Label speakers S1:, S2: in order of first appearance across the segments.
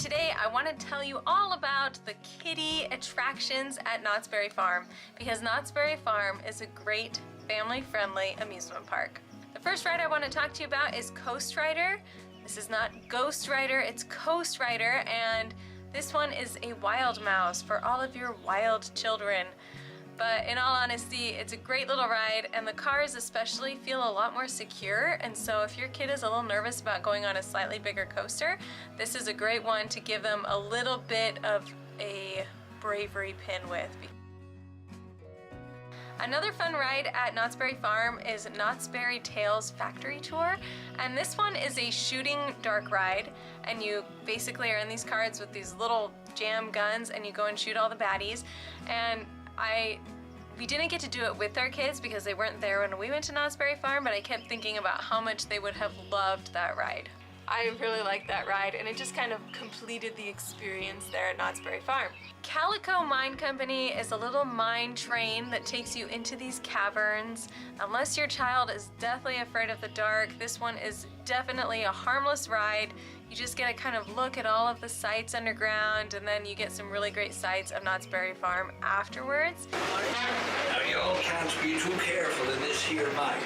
S1: And today I want to tell you all about the kiddie attractions at Knott's Berry Farm, because Knott's Berry Farm is a great family-friendly amusement park. The first ride I want to talk to you about is Coast Rider. This is not Ghost Rider, it's Coast Rider, and this one is a wild mouse for all of your wild children. But in all honesty, it's a great little ride, and the cars especially feel a lot more secure, and so if your kid is a little nervous about going on a slightly bigger coaster, this is a great one to give them a little bit of a bravery pin with. Another fun ride at Knott's Berry Farm is Knott's Berry Tales Factory Tour, and this one is a shooting dark ride, and you basically are in these cars with these little jam guns and you go and shoot all the baddies. And we didn't get to do it with our kids because they weren't there when we went to Knott's Berry Farm, but I kept thinking about how much they would have loved that ride. I really liked that ride, and it just kind of completed the experience there at Knott's Berry Farm. Calico Mine Company is a little mine train that takes you into these caverns. Unless your child is deathly afraid of the dark, this one is definitely a harmless ride. You just get to kind of look at all of the sights underground, and then you get some really great sights of Knott's Berry Farm afterwards.
S2: Now y'all can't be too careful in this here mine.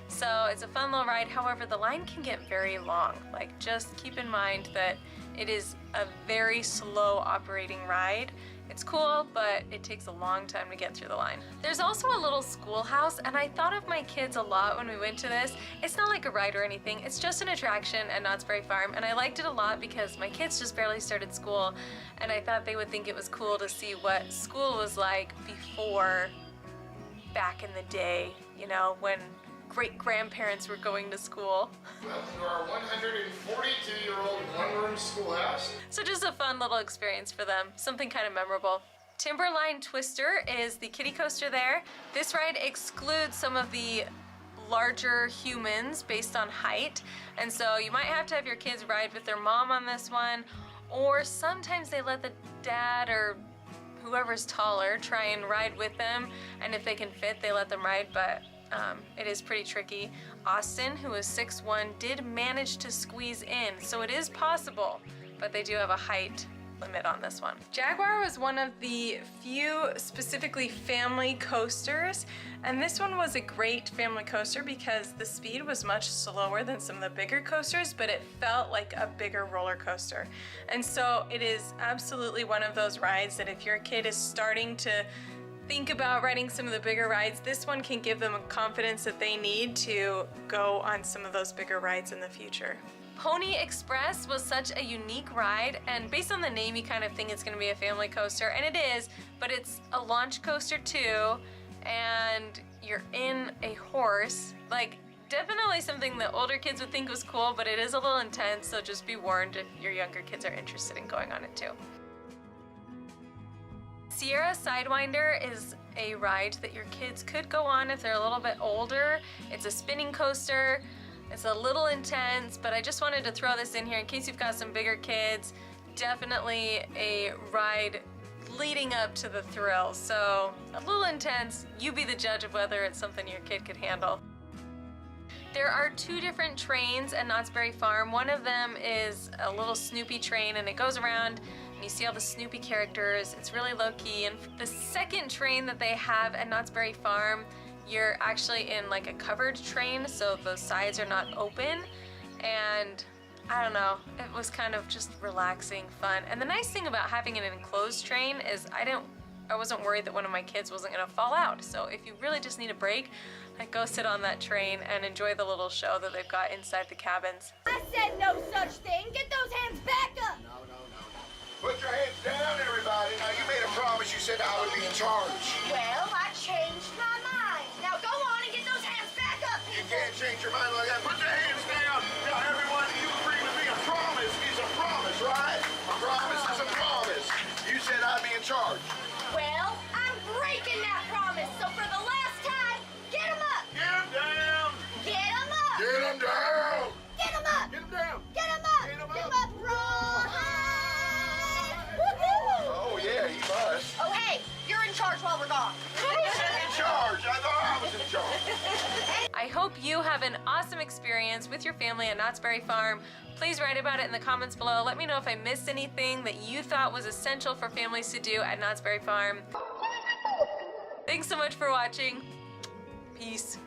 S1: So it's a fun little ride. However, the line can get very long. Like, just keep in mind that it is a very slow operating ride. It's cool, but it takes a long time to get through the line. There's also a little schoolhouse, and I thought of my kids a lot when we went to this. It's not like a ride or anything, it's just an attraction at Knott's Berry Farm, and I liked it a lot because my kids just barely started school, and I thought they would think it was cool to see what school was like before, back in the day, you know, when great-grandparents were going to school.
S3: Well, you are 142-year-old one-room schoolhouse.
S1: So just a fun little experience for them, something kind of memorable. Timberline Twister is the kiddie coaster there. This ride excludes some of the larger humans based on height, and so you might have to have your kids ride with their mom on this one, or sometimes they let the dad or whoever's taller try and ride with them, and if they can fit, they let them ride, but it is pretty tricky. Austin, who is 6'1", did manage to squeeze in, so it is possible, but they do have a height limit on this one. Jaguar was one of the few specifically family coasters, and this one was a great family coaster because the speed was much slower than some of the bigger coasters, but it felt like a bigger roller coaster. And so it is absolutely one of those rides that if your kid is starting to think about riding some of the bigger rides, this one can give them a confidence that they need to go on some of those bigger rides in the future. Pony Express was such a unique ride, and based on the name you kind of think it's going to be a family coaster, and it is, but it's a launch coaster too, and you're in a horse. Like, definitely something that older kids would think was cool, but it is a little intense, so just be warned if your younger kids are interested in going on it too. Sierra Sidewinder is a ride that your kids could go on if they're a little bit older. It's a spinning coaster. It's a little intense, but I just wanted to throw this in here in case you've got some bigger kids. Definitely a ride leading up to the thrill. So a little intense. You be the judge of whether it's something your kid could handle. There are two different trains at Knott's Berry Farm. One of them is a little Snoopy train, and it goes around and you see all the Snoopy characters. It's really low-key. And the second train that they have at Knott's Berry Farm, you're actually in like a covered train, so the sides are not open, and I don't know, it was kind of just relaxing, fun. And the nice thing about having an enclosed train is I wasn't worried that one of my kids wasn't gonna fall out. So if you really just need a break, like, go sit on that train and enjoy the little show that they've got inside the cabins.
S4: I said no such thing. Get those hands back up.
S3: No. Put your hands down, everybody. Now, you made a promise. You said I would be in charge.
S4: Well, I changed my mind. Now go on and get those hands back up.
S3: You can't change your mind like that. Put your hands down. Now, everyone, you agree with me. A promise is a promise, right? A promise is a promise. You said I'd be in charge.
S4: Well, I'm breaking that promise. So for the last time, get them up.
S3: Get them down.
S4: Get them up.
S3: Get them down.
S4: Get them up.
S3: Get them down.
S4: Get them up.
S3: Get 'em
S4: Get
S3: up.
S4: 'em up. Roll high. Woohoo.
S3: Oh, yeah, he must.
S4: Oh, hey, you're in charge while we're gone.
S3: Who's in charge? I thought I was in charge.
S1: I hope you have an awesome experience with your family at Knott's Berry Farm. Please write about it in the comments below. Let me know if I missed anything that you thought was essential for families to do at Knott's Berry Farm. Thanks so much for watching. Peace.